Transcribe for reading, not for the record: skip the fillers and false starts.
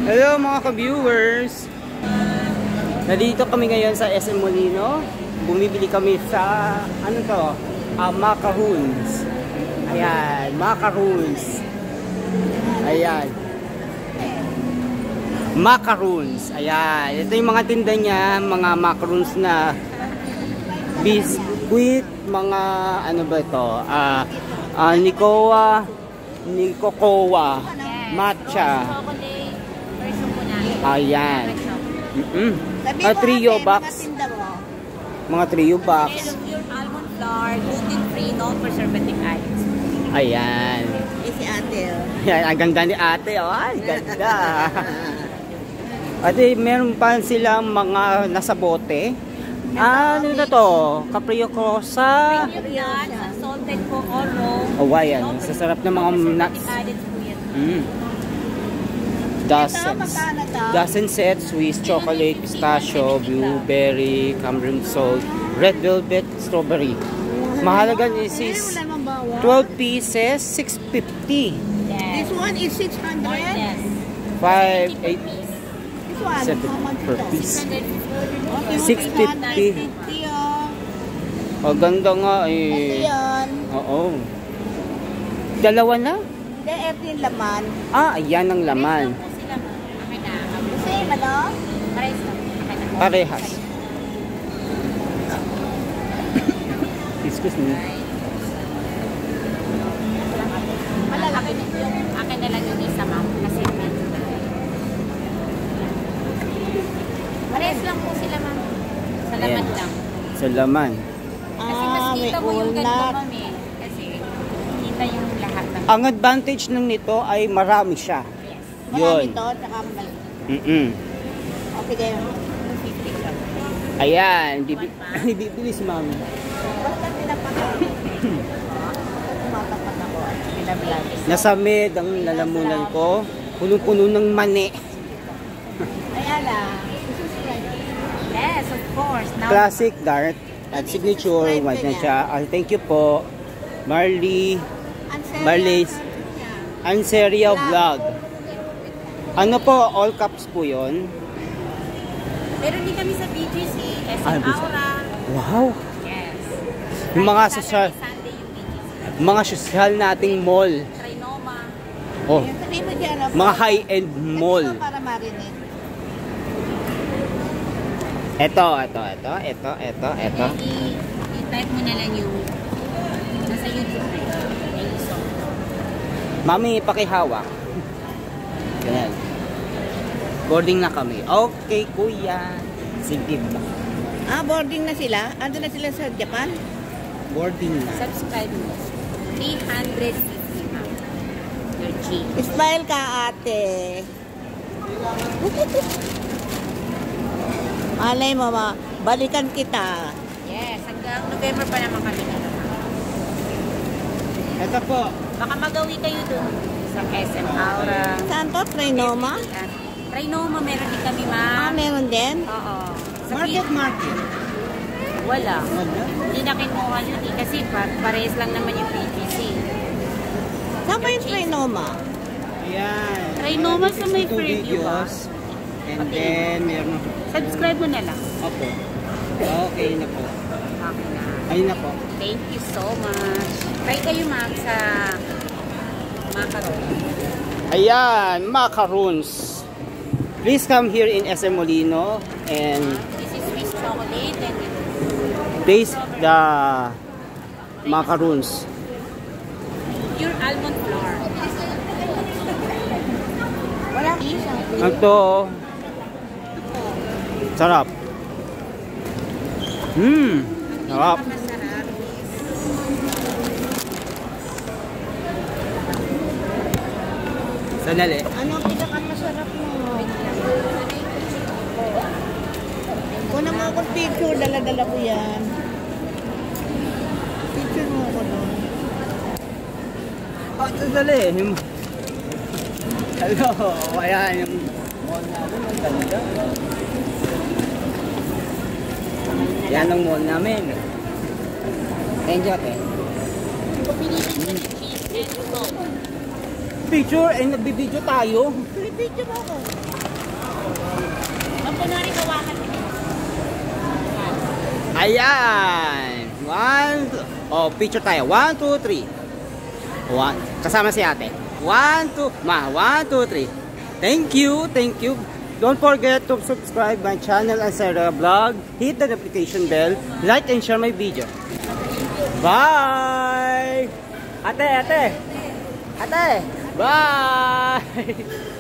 Hello mga ka-viewers! Nandito kami ngayon sa SM Molino. Bumibili kami sa, ano to? Macaroons. Ayan, macaroons. Ayan. Macaroons. Ayan. Ito yung mga tinda niya, mga macaroons na biscuit, mga ano ba ito? Nikokowa, matcha. Ayan. Trio box. Mga trio box. Pure almond flour, gluten-free, non-preservative items. Ayan. Si ate. Ayan, ang ganda ni ate. Oh, ay, ganda. Ate, meron pa silang mga nasa bote. Ano na to? Caprio Cosa. Yan, salted po, oro. Oh, ayan. Sasarap ng mga nuts. Dozen sets, Swiss chocolate, pistachio, blueberry, Cameron salt, red velvet, strawberry. Mahalaga is 12 pieces, 650. This one is 600. Yes. 5, 8, This one, 7 per piece. 650. Oh, ganda nga eh. Oo. Dalawa na? Hindi, ito yung laman. Ayan ang laman. Same, ano? Parehas. Excuse me. Malalaki yung akin na lang yung isa, ma'am. Kasi parehas lang po sila, ma'am. Sa laman lang. Sa laman. Kasi mas kita mo yung ganito, ma'am eh. Kasi kita yung lahat ng... Ang advantage ng nito ay marami siya. Yes. Yun. Marami to, tsaka malaki. Okay, then. 250 gram. Ayan. Bibili si mami. Basta pinapatak. Tumatapat ako. Pinablagis. Nasamid ang lalamunan ko. Punong-puno ng mani. Ayan lang. Yes, of course. Now, Classic dart at signature. White na siya. Thank you po. Marley's Anseria Vlog. Ano po? All caps po yun. meron din kami sa BGC, SM Aura. Wow! Yes. Yung mga social, Sunday yung BGC. mga social nating mall. Trinoma. Oh, mga high-end mall. Para marinate. Ito. I-type mo na lang yung nasa YouTube na yung song. Mami, pakihawak. Ganyan. Boarding na kami. Okay, kuya. Sige ba? Boarding na sila? Ando na sila sa Japan? Boarding na. Subscribe mo. 350, ma'am. Your G. Smile ka, ate. Malay mo, balikan kita. Yes, hanggang November pa naman kami na naman. Ito po. Baka magawi kayo dun sa SM Aura. Saan to? Trinoma? Trinoma, meron din kami, ma'am. Meron din? Oo. Market. Wala. Hindi na kinuha yun eh. Kasi parehas lang naman yung PGC. Saan ba yung Trinoma? Ayan. Trinoma sa may preview ba? And then, meron. Subscribe mo na lang. Opo. Okay na po. Okay na. Ayun na po. Thank you so much. Try kayo, ma'am, sa macaron. Ayan, macaroons. Please come here in SM Molino and This is Swiss chocolate and taste the macaroons. pure almond flour. Wala isang. Ito. Sarap. Sarap. Masarap. Sandali. Ano ang pinakamasarap mo? Kung naman akong picture, dala-dala ko yan. Picture mo ako doon. Sandali. Hello. Ayan yung mall namin. Ang ganda. Yan ang mall namin. Thank you, ate. Pilitin mo ng cheese and salt. picture? Eh, nagbibideo tayo. Video mo ako. Ang kunwari kawakan. Ayan. Picture tayo. 1, 2, 3. Kasama si ate. 1, 2. 1, 2, 3. Thank you. Don't forget to subscribe my channel and share the vlog. Hit the notification bell. Like and share my video. Bye! Ate! Bye!